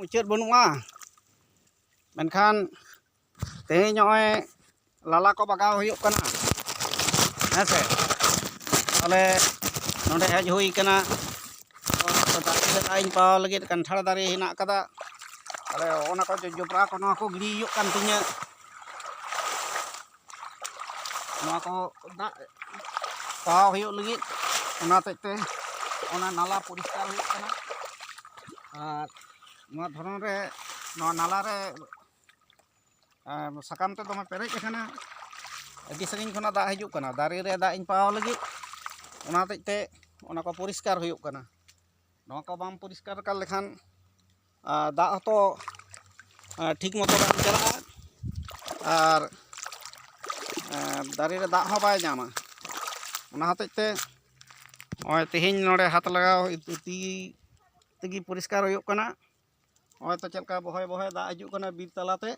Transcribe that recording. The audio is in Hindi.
मुचाद बनुआ मेनखान तेहें नॉय लाला को बगाव हुयुग कना हैं से ताले नोंडे हेज हुई कना दाइन पाव लगे कंठाड़ दारे हिना कदा ताले ओना को जोजोपरा को नोआ को गिड़ी हुयुग कान तिᱧा नोआ को दा पाव हुयुग लगी ओना तेते ओना नाला परिष्कार हुयुग कना आर नोआ धरन रे नोआ नाला रे साकाम ते दमे पेरेज अकना अभी सागिन खना दा हिजुग कना दारे रे दा इन पाव लगी ओना तेते ओना को परिष्कार हुयुग कना नोआ को बाम परिष्कार कर लेखान दा हतो ठीक मतो बाम चला आर दारे रे दा हो बाय जामा ओना हतेते ओय तेहेन नोडे हाथ लगाव ती परिष्कार हुयुग कना ओय तो चलका बहय बहय दा हिजुग कना बीर तलाते